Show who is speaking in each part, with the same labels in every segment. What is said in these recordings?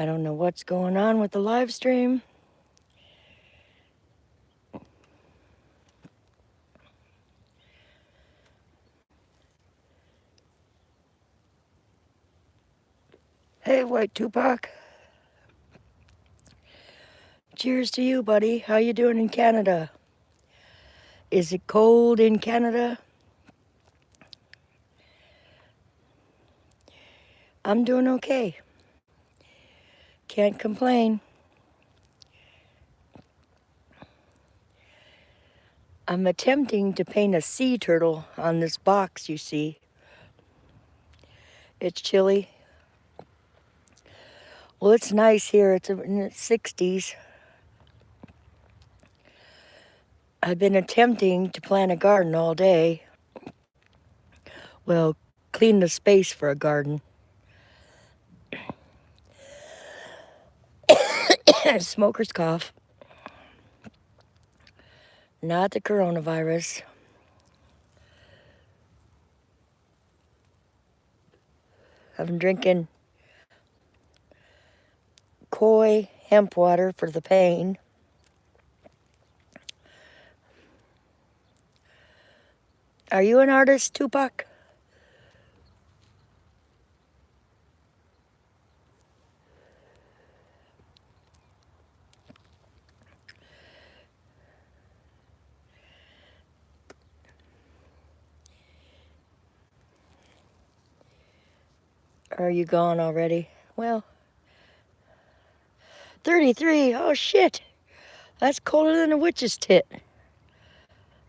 Speaker 1: I don't know what's going on with the live stream. Hey, White Tupac. Cheers to you, buddy. How you doing in Canada? Is it cold in Canada? I'm doing okay. Can't complain. I'm attempting to paint a sea turtle on this box you see. It's chilly. Well, it's nice here. It's in the 60s. I've been attempting to plant a garden all day. Well, clean the space for a garden. Smoker's cough. Not the coronavirus. I'm drinking Koi hemp water for the pain. Are you an artist, Tupac? Or are you gone already? Well, 33. Oh, shit. That's colder than a witch's tit.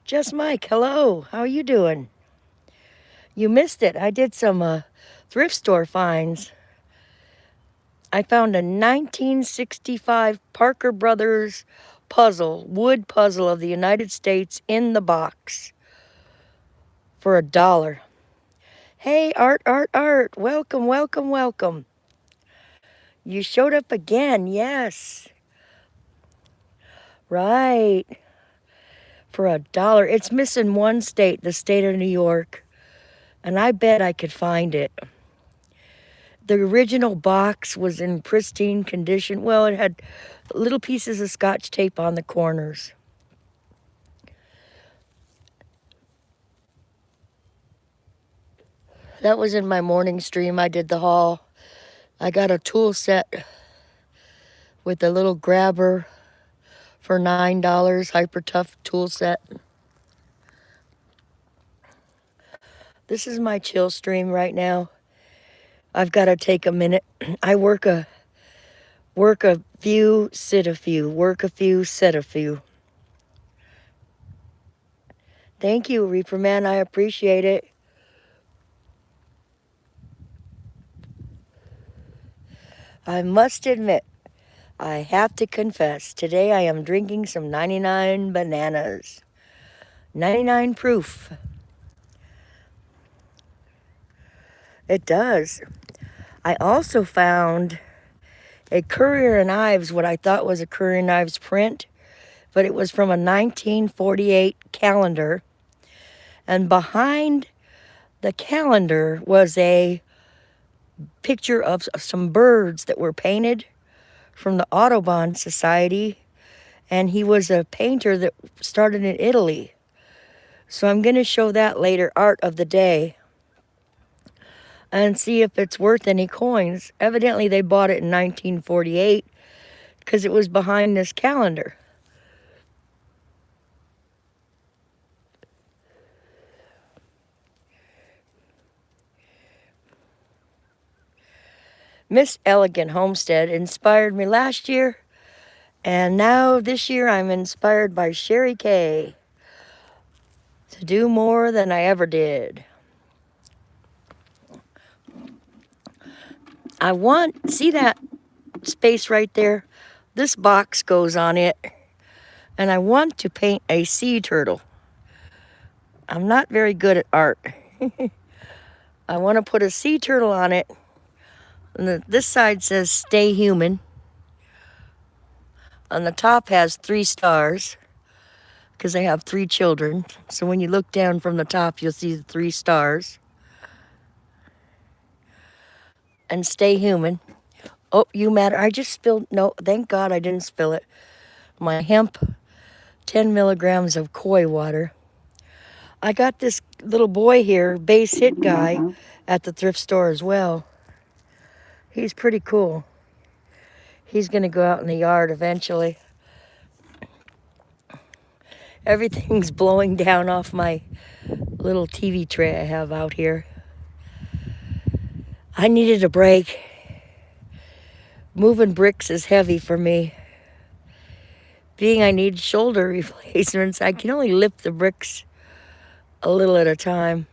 Speaker 1: Just Mike, hello. How are you doing? You missed it. I did some thrift store finds. I found a 1965 Parker Brothers puzzle, wood puzzle of the United States in the box for $1. Hey, Art, welcome, welcome, welcome. You showed up again, yes. Right, for $1. It's missing one state, the state of New York, and I bet I could find it. The original box was in pristine condition. Well, it had little pieces of Scotch tape on the corners. That was in my morning stream. I did the haul. I got a tool set with a little grabber for $9, Hyper Tough tool set. This is my chill stream right now. I've got to take a minute. I work a few, sit a few, work a few, sit a few. Thank you, Reaper Man. I appreciate it. I must admit, I have to confess, today I am drinking some 99 bananas. 99 proof. It does. I also found a Currier and Ives, what I thought was a Currier and Ives print, but it was from a 1948 calendar. And behind the calendar was a picture of some birds that were painted from the Audubon Society. And he was a painter that started in Italy. So I'm going to show that later, art of the day, and see if it's worth any coins. Evidently, they bought it in 1948 because it was behind this calendar. Miss Elegant Homestead inspired me last year, and now this year I'm inspired by Sherry Kay to do more than I ever did. See that space right there? This box goes on it, and I want to paint a sea turtle. I'm not very good at art. I want to put a sea turtle on it. And this side says stay human. On the top has 3 stars because they have 3 children. So when you look down from the top, you'll see the 3 stars. And stay human. Oh, you matter. I just spilled. No, thank God I didn't spill it. My hemp, 10 milligrams of koi water. I got this little boy here, base hit guy, at the thrift store as well. He's pretty cool. He's going to go out in the yard eventually. Everything's blowing down off my little TV tray I have out here. I needed a break. Moving bricks is heavy for me. Being I need shoulder replacements, I can only lift the bricks a little at a time.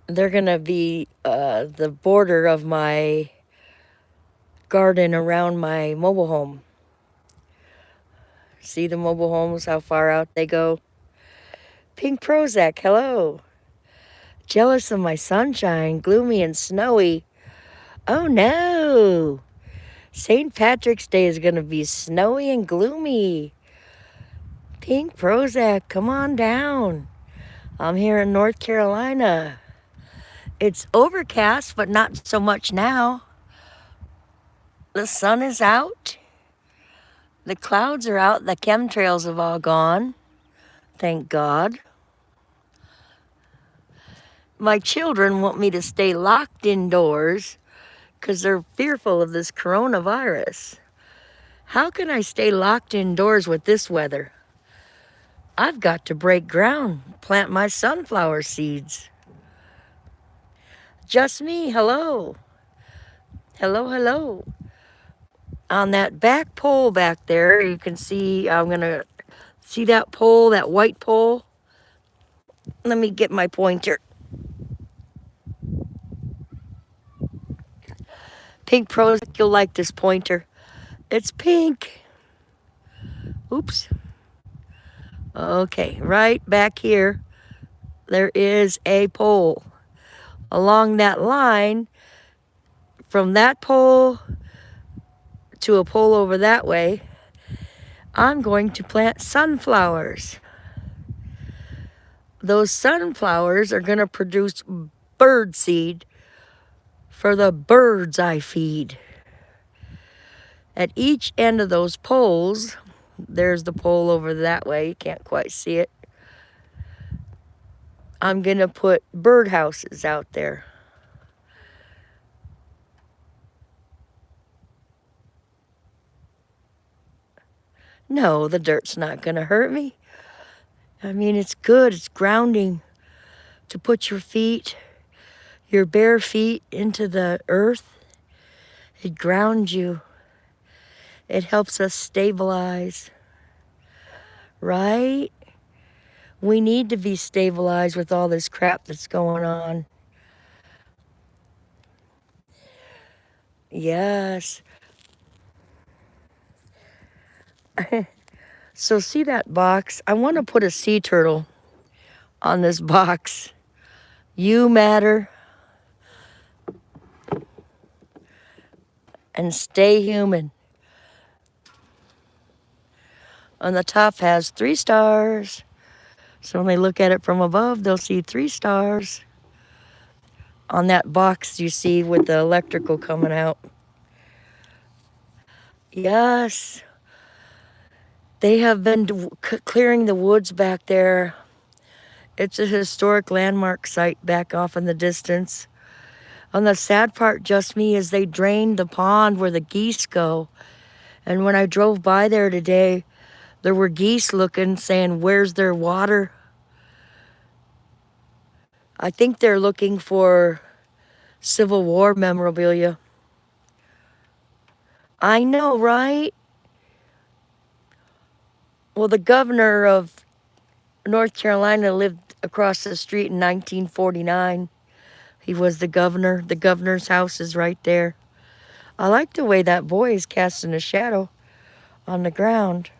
Speaker 1: They're going to be the border of my garden around my mobile home. See the mobile homes, how far out they go? Pink Prozac, hello. Jealous of my sunshine, gloomy and snowy. Oh no! St. Patrick's Day is going to be snowy and gloomy. Pink Prozac, come on down. I'm here in North Carolina. It's overcast, but not so much now. The sun is out. The clouds are out. The chemtrails have all gone. Thank God. My children want me to stay locked indoors because they're fearful of this coronavirus. How can I stay locked indoors with this weather? I've got to break ground, plant my sunflower seeds. Just me, hello. Hello, hello. On that back pole back there, you can see, I'm going to see that pole, that white pole. Let me get my pointer. Pink Prozac, you'll like this pointer. It's pink. Oops. Okay, right back here, there is a pole. Along that line, from that pole to a pole over that way, I'm going to plant sunflowers. Those sunflowers are going to produce bird seed for the birds I feed. At each end of those poles, there's the pole over that way, you can't quite see it. I'm going to put birdhouses out there. No, the dirt's not going to hurt me. I mean, it's good, it's grounding to put your bare feet into the earth. It grounds you. It helps us stabilize, right? We need to be stabilized with all this crap that's going on. Yes. So see that box? I want to put a sea turtle on this box. You matter. And stay human. On the top has 3 stars. So when they look at it from above, they'll see 3 stars. On that box you see with the electrical coming out. Yes. They have been clearing the woods back there. It's a historic landmark site back off in the distance. And the sad part, just me, is they drained the pond where the geese go. And when I drove by there today, there were geese looking, saying, where's their water? I think they're looking for Civil War memorabilia. I know, right? Well, the governor of North Carolina lived across the street in 1949. He was the governor. The governor's house is right there. I like the way that boy is casting a shadow on the ground.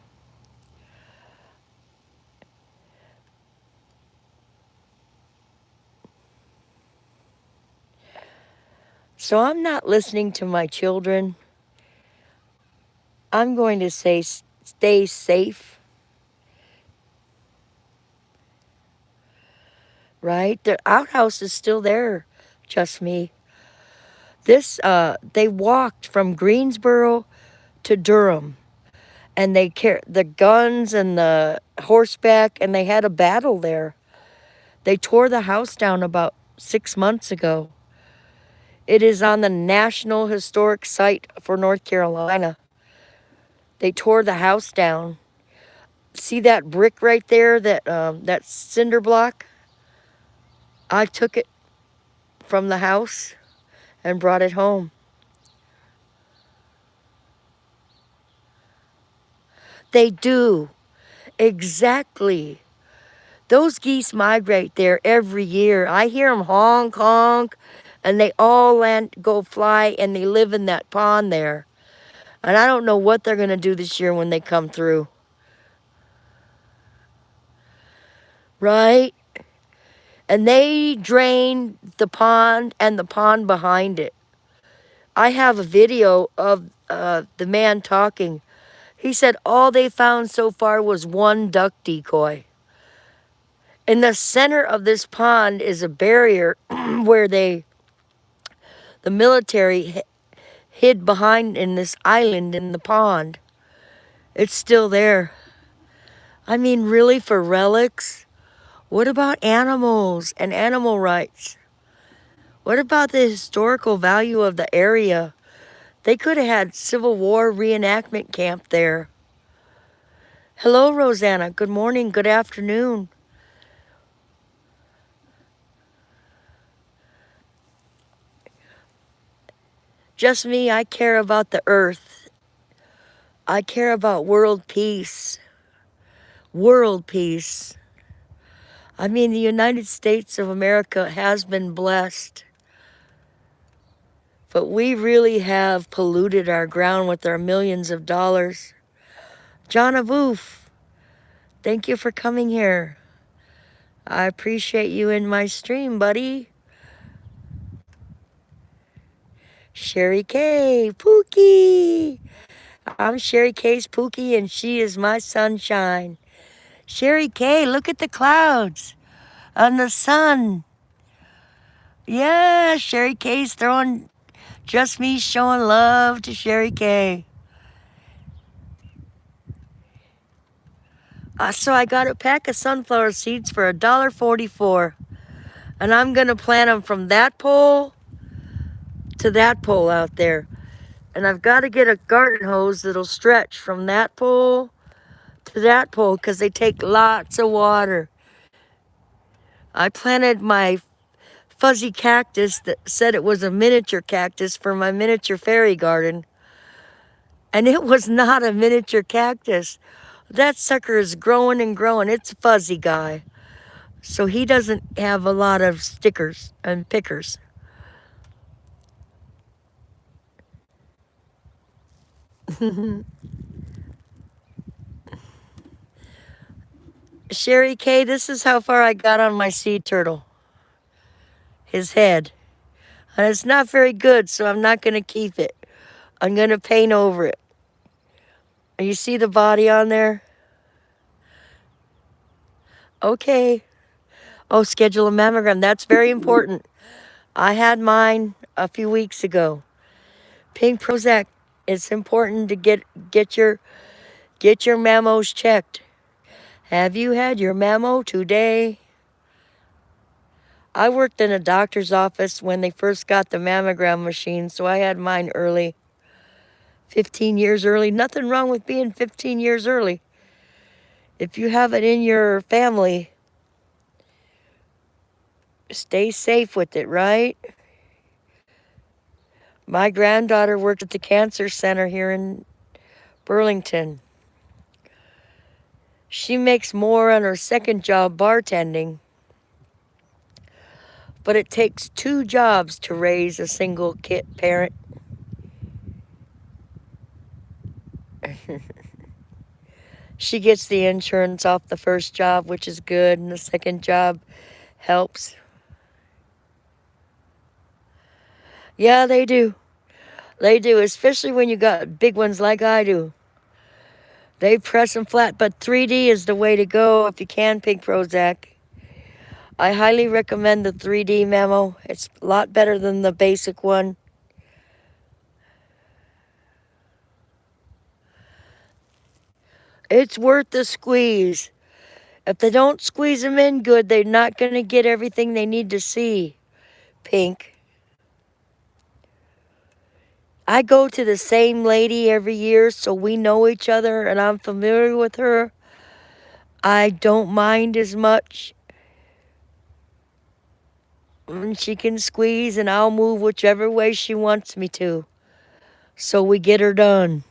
Speaker 1: So I'm not listening to my children. I'm going to say stay safe. Right? The outhouse is still there, just me. They walked from Greensboro to Durham, and they carried the guns and the horseback, and they had a battle there. They tore the house down about 6 months ago. It is on the National Historic Site for North Carolina. They tore the house down. See that brick right there, that cinder block? I took it from the house and brought it home. They do. Exactly. Those geese migrate there every year. I hear them honk, honk, and they all go fly, and they live in that pond there. And I don't know what they're going to do this year when they come through. Right? And they drain the pond and the pond behind it. I have a video of the man talking. He said all they found so far was one duck decoy. In the center of this pond is a barrier where the military hid behind in this island in the pond. It's still there. I mean, really, for relics? What about animals and animal rights? What about the historical value of the area? They could have had Civil War reenactment camp there. Hello, Rosanna. Good morning. Good afternoon. Just me, I care about the earth. I care about world peace. World peace. I mean, the United States of America has been blessed. But we really have polluted our ground with our millions of dollars. John Avoof, thank you for coming here. I appreciate you in my stream, buddy. Sherry K, Pookie. I'm Sherry K's Pookie, and she is my sunshine. Sherry K, look at the clouds and the sun. Yeah, Sherry K's throwing, just me showing love to Sherry K. So I got a pack of sunflower seeds for $1.44. And I'm going to plant them from that pole to that pole out there. And I've got to get a garden hose that'll stretch from that pole to that pole because they take lots of water. I planted my fuzzy cactus that said it was a miniature cactus for my miniature fairy garden. And it was not a miniature cactus. That sucker is growing and growing. It's a fuzzy guy. So he doesn't have a lot of stickers and pickers. Sherry K, this is how far I got on my sea turtle. His head. And it's not very good, so I'm not going to keep it. I'm going to paint over it. You see the body on there? Okay. Oh, schedule a mammogram. That's very important. I had mine a few weeks ago. Pink Prozac. It's important to get your mammos checked. Have you had your mammo today? I worked in a doctor's office when they first got the mammogram machine, so I had mine early. 15 years early. Nothing wrong with being 15 years early. If you have it in your family, stay safe with it, right? My granddaughter worked at the cancer center here in Burlington. She makes more on her second job bartending. But it takes 2 jobs to raise a single kid parent. She gets the insurance off the first job, which is good, and the second job helps. Yeah, they do. They do, especially when you got big ones like I do. They press them flat, but 3D is the way to go if you can, Pink Prozac. I highly recommend the 3D memo. It's a lot better than the basic one. It's worth the squeeze. If they don't squeeze them in good, they're not going to get everything they need to see. Pink. I go to the same lady every year, so we know each other and I'm familiar with her. I don't mind as much. She can squeeze and I'll move whichever way she wants me to. So we get her done.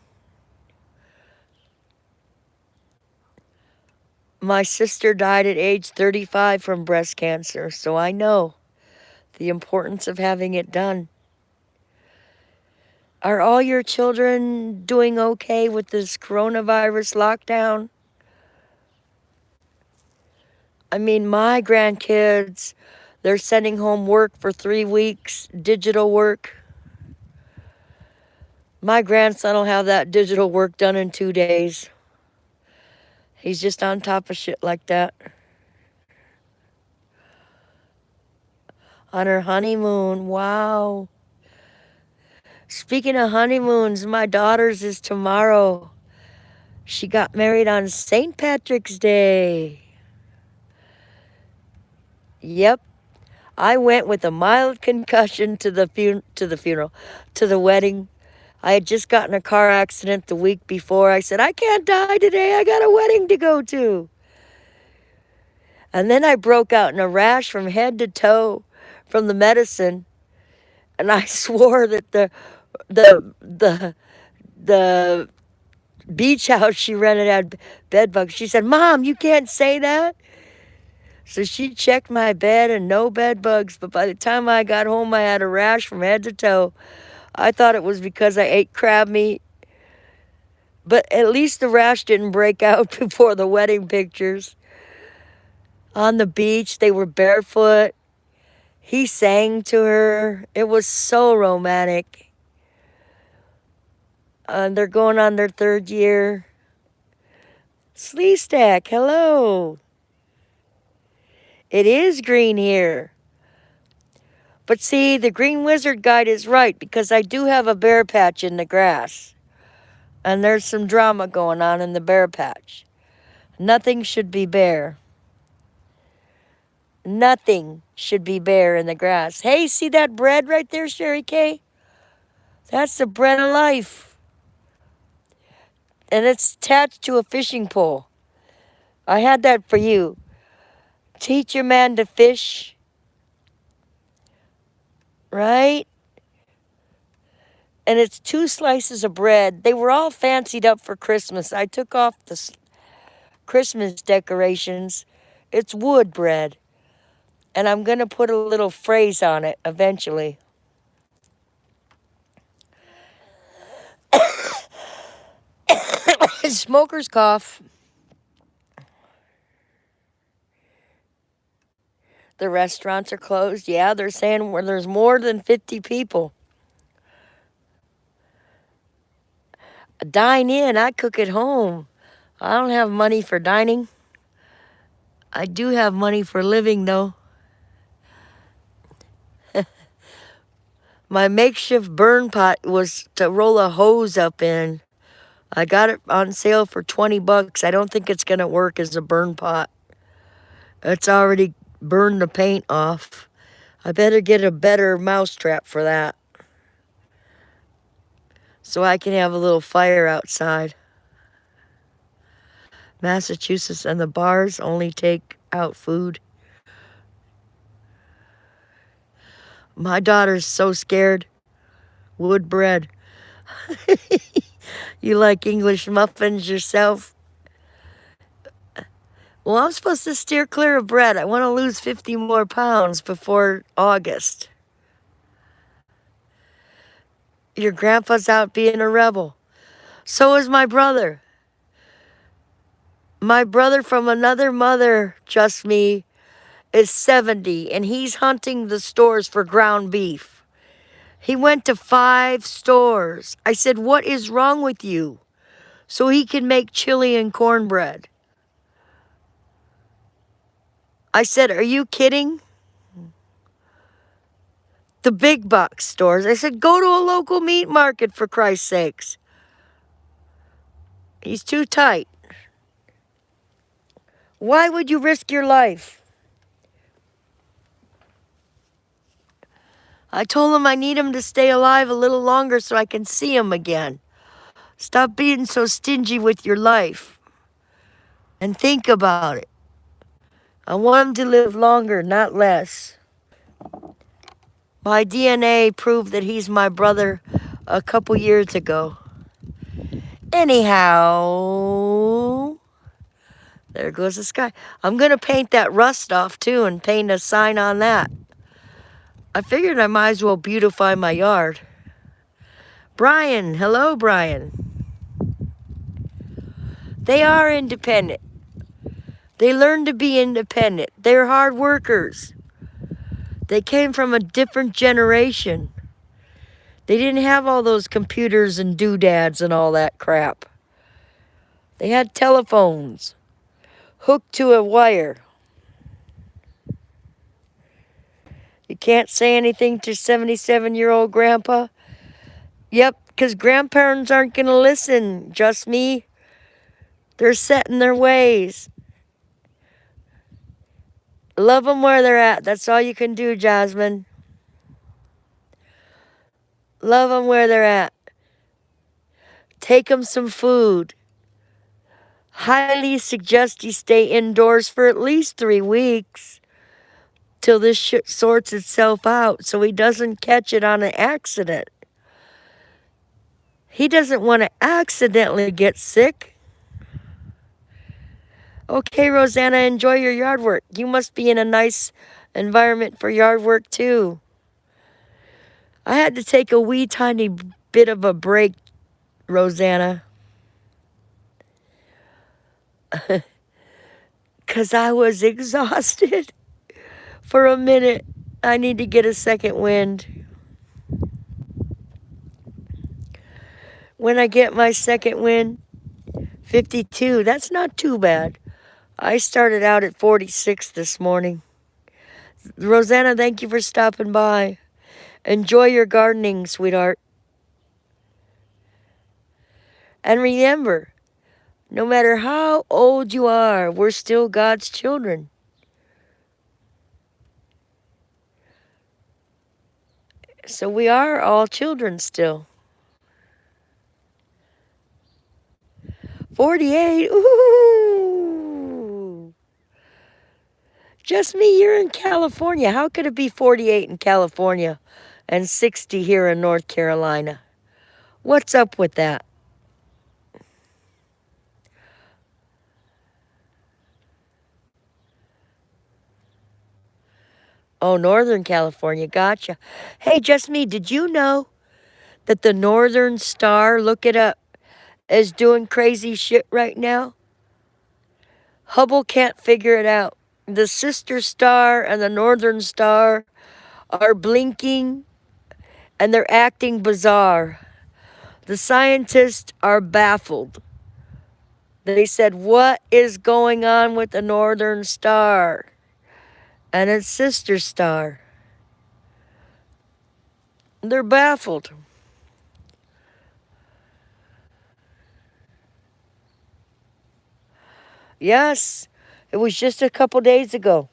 Speaker 1: My sister died at age 35 from breast cancer, so I know the importance of having it done. Are all your children doing okay with this coronavirus lockdown? I mean, my grandkids, they're sending home work for 3 weeks, digital work. My grandson will have that digital work done in 2 days. He's just on top of shit like that. On her honeymoon, wow. Speaking of honeymoons, my daughter's is tomorrow. She got married on St. Patrick's Day. Yep. I went with a mild concussion to the funeral, to the wedding. I had just gotten a car accident the week before. I said, I can't die today. I got a wedding to go to. And then I broke out in a rash from head to toe from the medicine. And I swore that the beach house she rented had bed bugs. She said, Mom, you can't say that. So she checked my bed and no bed bugs. But by the time I got home, I had a rash from head to toe. I thought it was because I ate crab meat. But at least the rash didn't break out before the wedding pictures. On the beach, they were barefoot. He sang to her. It was so romantic. They're going on their 3rd year. Sleestack, hello. It is green here. But see, the Green Wizard Guide is right because I do have a bare patch in the grass. And there's some drama going on in the bare patch. Nothing should be bare. Nothing should be bare in the grass. Hey, see that bread right there, Sherry Kay? That's the bread of life. And it's attached to a fishing pole. I had that for you. Teach your man to fish. Right? And it's 2 slices of bread. They were all fancied up for Christmas. I took off the Christmas decorations. It's wood bread. And I'm going to put a little phrase on it eventually. Smoker's cough. The restaurants are closed. Yeah, they're saying where there's more than 50 people. Dine in, I cook at home. I don't have money for dining. I do have money for living, though. My makeshift burn pot was to roll a hose up in. I got it on sale for 20 bucks. I don't think it's going to work as a burn pot. It's already burned the paint off. I better get a better mousetrap for that. So I can have a little fire outside. Massachusetts and the bars only take out food. My daughter's so scared. Wood bread. You like English muffins yourself? Well, I'm supposed to steer clear of bread. I want to lose 50 more pounds before August. Your grandpa's out being a rebel. So is my brother. My brother from another mother, just me, is 70, and he's hunting the stores for ground beef. He went to 5 stores. I said, what is wrong with you? So he can make chili and cornbread. I said, are you kidding? The big box stores. I said, go to a local meat market for Christ's sakes. He's too tight. Why would you risk your life? I told him I need him to stay alive a little longer so I can see him again. Stop being so stingy with your life and think about it. I want him to live longer, not less. My DNA proved that he's my brother a couple years ago. Anyhow, there goes the sky. I'm going to paint that rust off too and paint a sign on that. I figured I might as well beautify my yard. Brian, hello, Brian. They are independent. They learn to be independent. They're hard workers. They came from a different generation. They didn't have all those computers and doodads and all that crap. They had telephones hooked to a wire. You can't say anything to 77-year-old grandpa? Yep, because grandparents aren't going to listen. Just me. They're set in their ways. Love them where they're at. That's all you can do, Jasmine. Love them where they're at. Take them some food. Highly suggest you stay indoors for at least 3 weeks till this shit sorts itself out so he doesn't catch it on an accident. He doesn't want to accidentally get sick. Okay, Rosanna, enjoy your yard work. You must be in a nice environment for yard work, too. I had to take a wee tiny bit of a break, Rosanna. Because I was exhausted for a minute. I need to get a second wind. When I get my second wind, 52, that's not too bad. I started out at 46 this morning. Rosanna, thank you for stopping by. Enjoy your gardening, sweetheart. And remember, no matter how old you are, we're still God's children. So we are all children still. 48, ooh. Just me, you're in California. How could it be 48 in California and 60 here in North Carolina? What's up with that? Oh, Northern California, gotcha. Hey, just me, did you know that the Northern Star, look it up, is doing crazy shit right now? Hubble can't figure it out. The sister star and the Northern Star are blinking and they're acting bizarre. The scientists are baffled. They said, what is going on with the Northern Star and its sister star? They're baffled. Yes, it was just a couple days ago.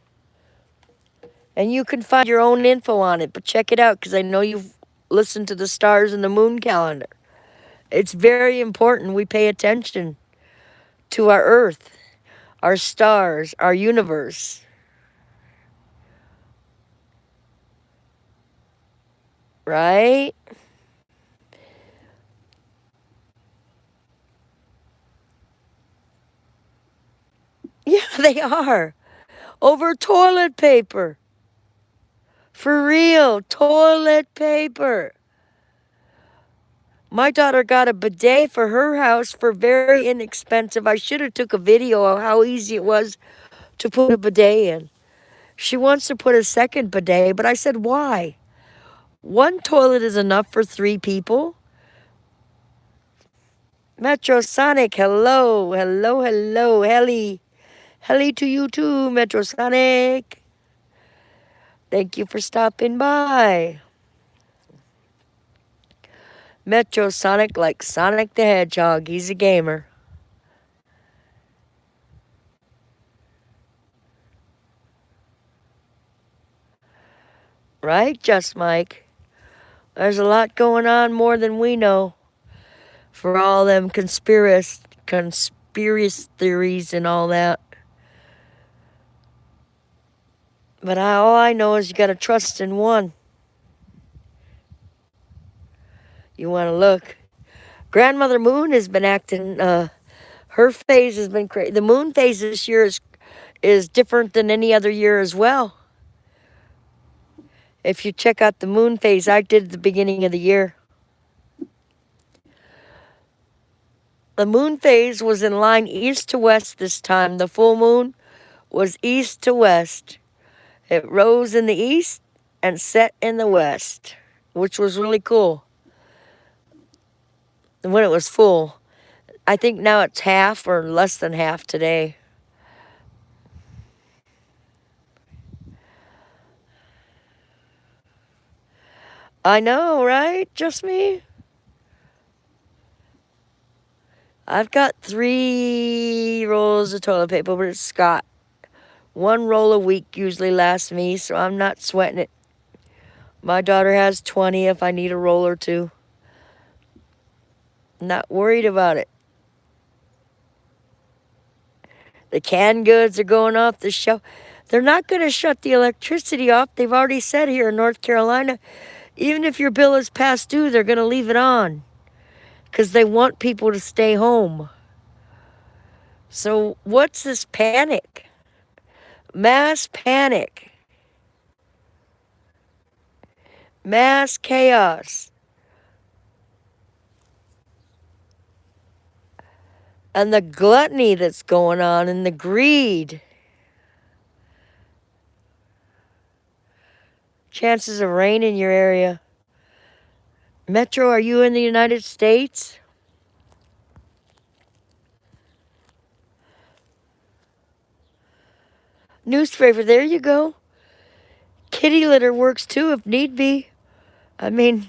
Speaker 1: And you can find your own info on it, but check it out because I know you've listened to the stars and the moon calendar. It's very important we pay attention to our Earth, our stars, our universe. Right? Yeah, they are. Over toilet paper. For real, toilet paper. My daughter got a bidet for her house for very inexpensive. I should have took a video of how easy it was to put a bidet in. She wants to put a second bidet, but I said, why? One toilet is enough for 3 people. Metrosonic, hello, hello, hello, Helly. Helly to you too, Metrosonic. Thank you for stopping by. Metrosonic like Sonic the Hedgehog. He's a gamer. Right, Just Mike? There's a lot going on more than we know for all them conspiracy theories and all that. But all I know is you got to trust in one. You want to look. Grandmother Moon has been acting, her phase has been crazy. The moon phase this year is different than any other year as well. If you check out the moon phase I did at the beginning of the year, the moon phase was in line east to west this time. The full moon was east to west. It rose in the east and set in the west, which was really cool when it was full. I think now it's half or less than half today. I know, right? Just me? I've got 3 rolls of toilet paper, but it's Scott. 1 roll a week usually lasts me, so I'm not sweating it. My daughter has 20 if I need a roll or two. Not worried about it. The canned goods are going off the shelf. They're not going to shut the electricity off. They've already said here in North Carolina, even if your bill is past due, they're going to leave it on because they want people to stay home. So what's this panic? Mass panic. Mass chaos. And the gluttony that's going on and the greed. Chances of rain in your area. Metro, are you in the United States? Newspaper, there you go. Kitty litter works too if need be. I mean,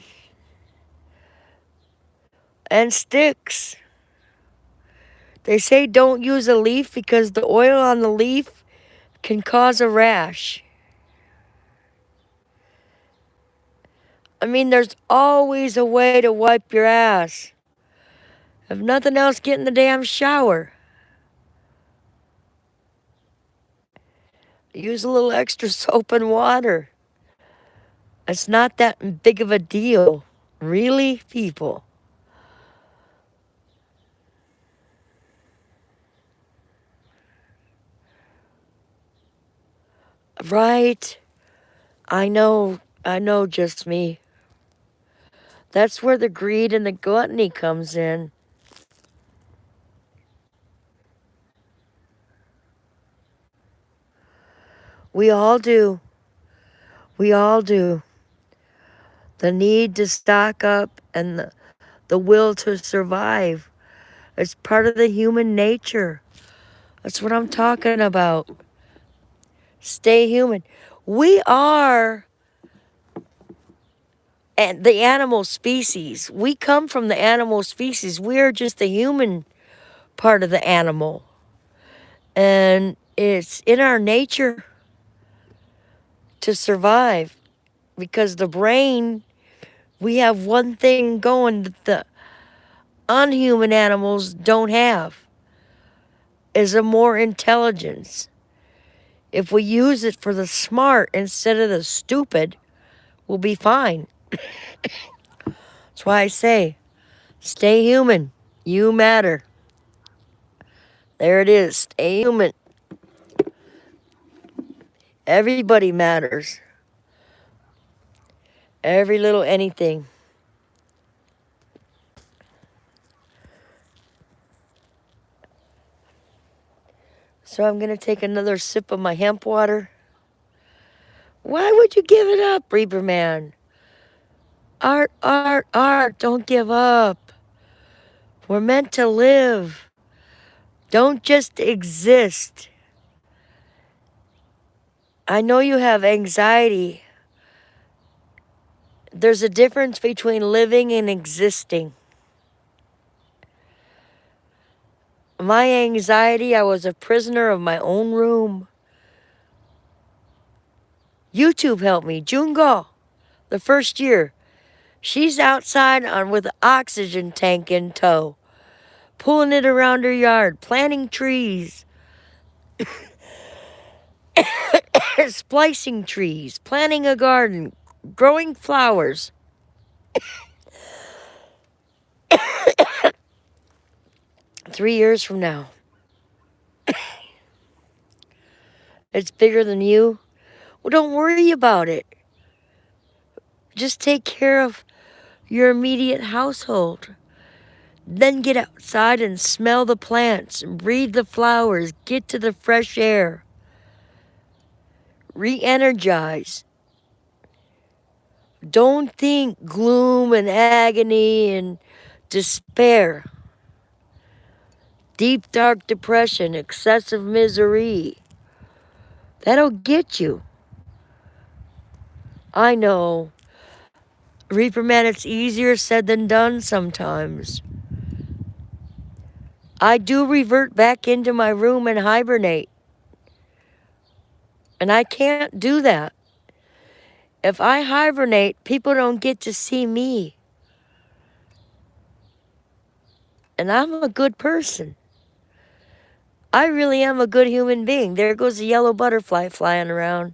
Speaker 1: and sticks. They say don't use a leaf because the oil on the leaf can cause a rash. I mean, there's always a way to wipe your ass. If nothing else, get in the damn shower. Use a little extra soap and water. It's not that big of a deal. Really, people? Right? I know, just me. That's where the greed and the gluttony comes in. We all do. We all do. The need to stock up and the will to survive. It's part of the human nature. That's what I'm talking about. Stay human. We are the animal species. We come from the animal species. We are just the human part of the animal. And it's in our nature to survive because the brain, we have one thing going that the unhuman animals don't have, is a more intelligence. If we use it for the smart instead of the stupid, we'll be fine. That's why I say, stay human. You matter. There it is. Stay human. Everybody matters. Every little anything. So I'm going to take another sip of my hemp water. Why would you give it up, Reaper Man? Art, art, art, don't give up. We're meant to live. Don't just exist. I know you have anxiety. There's a difference between living and existing. My anxiety, I was a prisoner of my own room. YouTube helped me. Jungo, the first year. She's outside on with an oxygen tank in tow, pulling it around her yard, planting trees, splicing trees, planting a garden, growing flowers. 3 years from now, it's bigger than you. Well, don't worry about it. Just take care of your immediate household. Then get outside and smell the plants, breathe the flowers, get to the fresh air. Re-energize. Don't think gloom and agony and despair. Deep, dark depression, excessive misery. That'll get you. I know. Reaper Man, it's easier said than done sometimes. I do revert back into my room and hibernate. And I can't do that. If I hibernate, people don't get to see me. And I'm a good person. I really am a good human being. There goes a yellow butterfly flying around.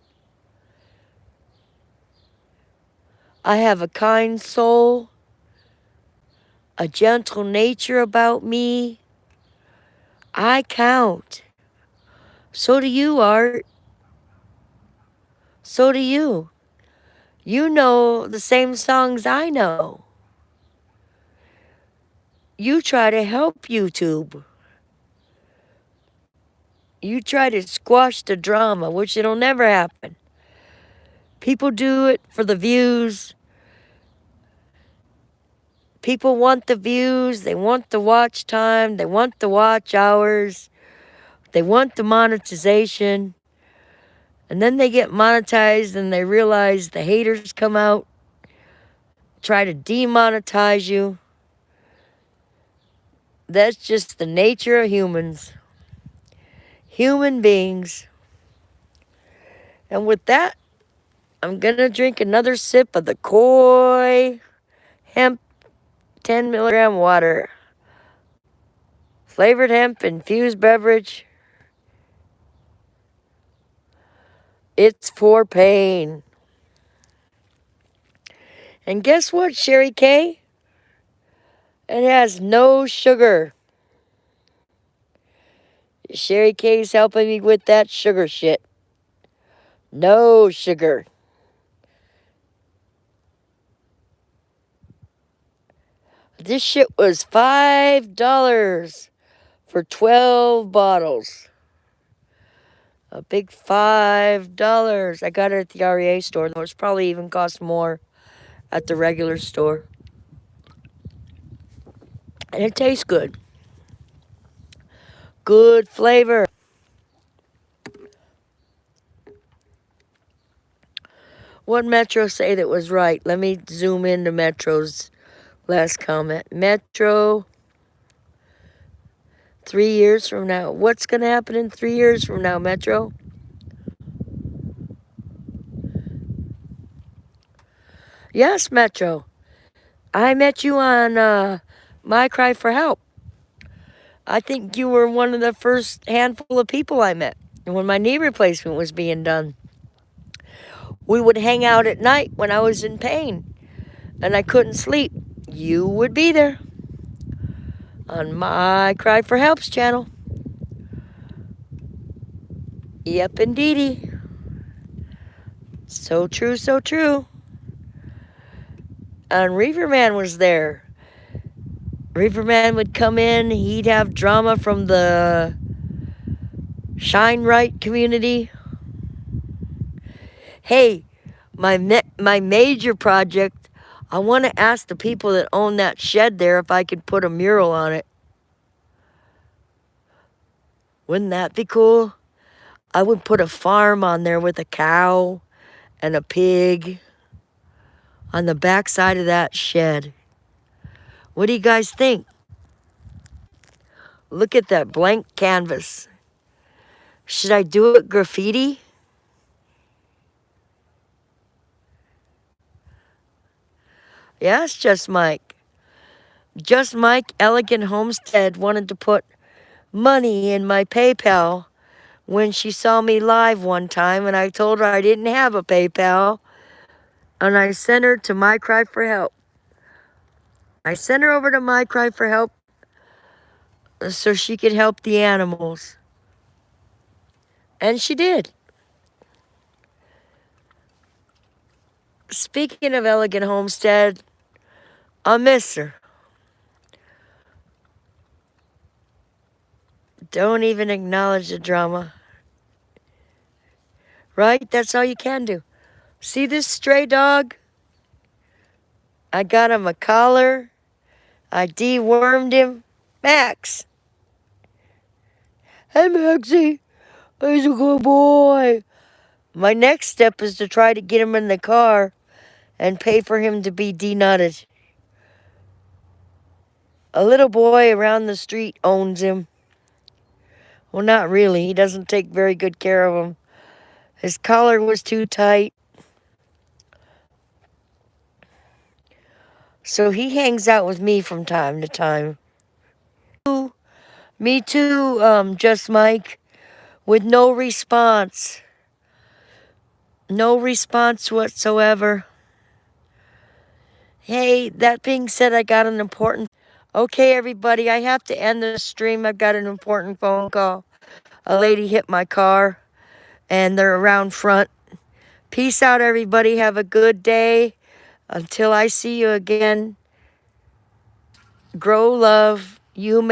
Speaker 1: I have a kind soul, a gentle nature about me. I count. So do you, Art. So do you. You know the same songs I know. You try to help YouTube. You try to squash the drama, which it'll never happen. People do it for the views. People want the views. They want the watch time. They want the watch hours. They want the monetization. And then they get monetized and they realize the haters come out, try to demonetize you. That's just the nature of humans. Human beings. And with that, I'm going to drink another sip of the Koi hemp 10 milligram water. Flavored hemp infused beverage. It's for pain. And guess what, Sherry K? It has no sugar. Sherry K's helping me with that sugar shit. No sugar. This shit was $5 for 12 bottles. A big $5. I got it at the REA store, though it's probably even cost more at the regular store. And it tastes good. Good flavor. What Metro say that was right? Let me zoom into Metro's last comment. Metro, 3 years from now. What's going to happen in 3 years from now, Metro? Yes, Metro. I met you on My Cry for Help. I think you were one of the first handful of people I met when my knee replacement was being done. We would hang out at night when I was in pain and I couldn't sleep. You would be there on My Cry for Help's channel. Yep, indeedy. So true, so true. And Reaper Man was there. Reaper Man would come in. He'd have drama from the Shine Right community. Hey, my major project, I want to ask the people that own that shed there if I could put a mural on it. Wouldn't that be cool? I would put a farm on there with a cow and a pig on the back side of that shed. What do you guys think? Look at that blank canvas. Should I do it graffiti? Yes, Just Mike. Just Mike Elegant Homestead wanted to put money in my PayPal when she saw me live one time, and I told her I didn't have a PayPal, and I sent her to My Cry for Help. I sent her over to My Cry for Help so she could help the animals. And she did. Speaking of Elegant Homestead, I miss her. Don't even acknowledge the drama. Right? That's all you can do. See this stray dog? I got him a collar. I dewormed him. Max. Hey, Maxie. He's a good boy. My next step is to try to get him in the car and pay for him to be denutted. A little boy around the street owns him. Well, not really. He doesn't take very good care of him. His collar was too tight. So he hangs out with me from time to time. Me too, Just Mike, with no response. No response whatsoever. Hey, that being said, I got an important... Okay, everybody, I have to end the stream. I've got an important phone call. A lady hit my car, and they're around front. Peace out, everybody. Have a good day. Until I see you again, grow love. You